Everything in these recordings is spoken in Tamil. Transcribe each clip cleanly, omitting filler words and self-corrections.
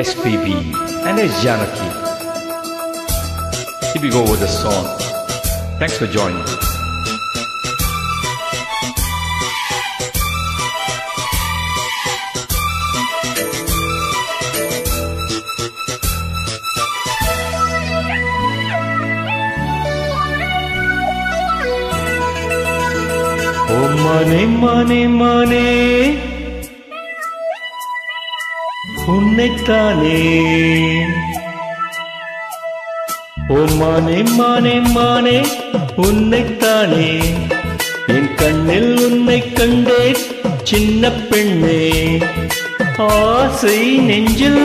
SPB and S. Janaki. Here we go with the song. Thanks for joining. Oh mane mane mane உன்னைத்தானே ஓ மானே மானே மானே உன்னைத்தானே என் கண்ணில் உன்னை கண்டேன் சின்ன பெண்ணே ஆசை நெஞ்சில்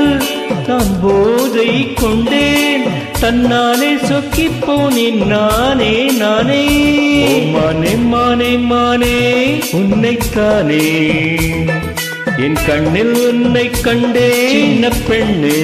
நான் போதை கொண்டேன் தன்னாலே சொக்கி போனேன் நானே நானே ஓ மானே மானே மானே உன்னைத்தானே என் கண்ணில் உன்னை கண்டேன் சின்ன பெண்ணே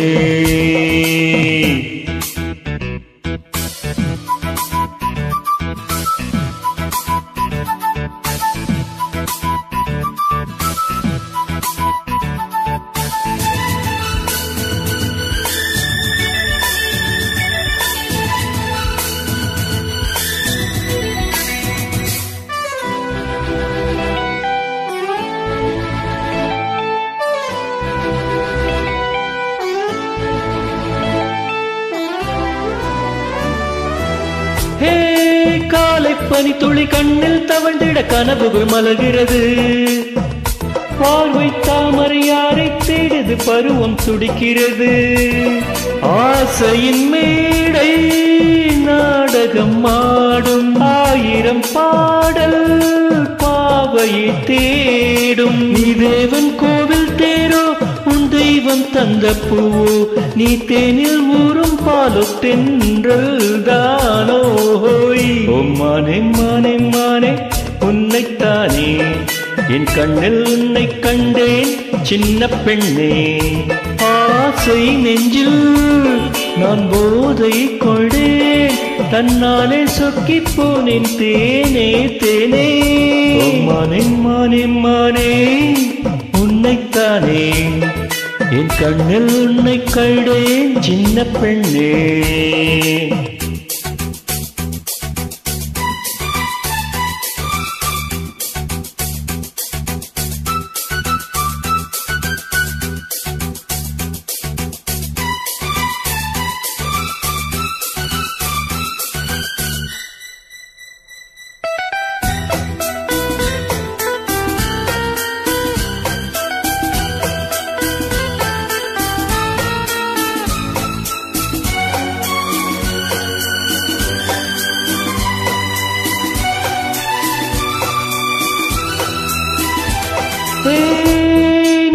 காலை பனி துளி கண்ணில் தவழ்ந்திட கனவுகள் மலர்கிறது பார்வை தாமரையாரை தேடுது பருவம் துடிக்கிறது ஆசையின் மேடை நாடகம் ஆடும் ஆயிரம் பாடல் பாவையை தேடும் நீ தேவன் கோவில் தேரோ உன் தெய்வம் தந்த பூவோ நீ தேனில் ஊறும் பாலோ தென்றல் தானோ ஓ மானே மானே மானே உன்னைத்தானே என் கண்ணில் உன்னை கண்டேன் சின்ன பெண்ணே ஆசை நெஞ்சில் நான் போதை கொண்டேன் தன்னாலே சொக்கி போனேன் தேனே தேனே ஓ மானே மானே மானே உன்னைத்தானே என் கண்ணில் உன்னை கண்டேன் சின்ன பெண்ணே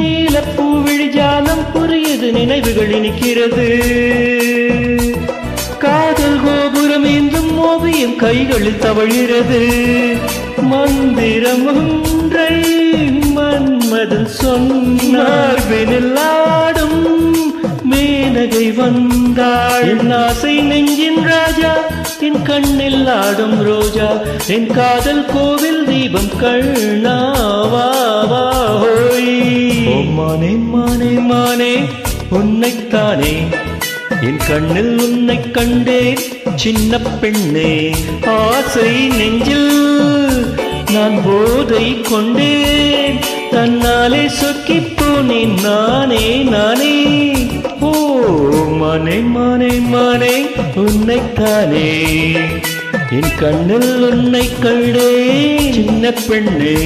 நீலப்பூவிழி ஜாலம் புரியுது நினைவுகள் இனிக்கிறது காதல் கோபுரம் ஏந்தும் ஓவியம் கைகளில் தவழ்கிறது மந்திரம் ஒன்றை மன்மதன் சொன்னார் வெனில்லாடும் மேனகை வந்தாள் என் ஆசை நெஞ்சின் ராஜா என் கண்ணில் ஆடும் ரோஜா என் காதல் கோவில் தீபம் கண்ணாவா ஓ மானே மானே மானே உன்னைத்தானே என் கண்ணில் உன்னை கண்டேன் சின்ன பெண்ணே ஆசை நெஞ்சில் நான் போதை கொண்டேன் தன்னாலே சொக்கி போனேன் நானே நானே ஓ மானே மானே மானே உன்னைத்தானே என் கண்ணில் உன்னை கண்டேன் சின்ன பெண்ணே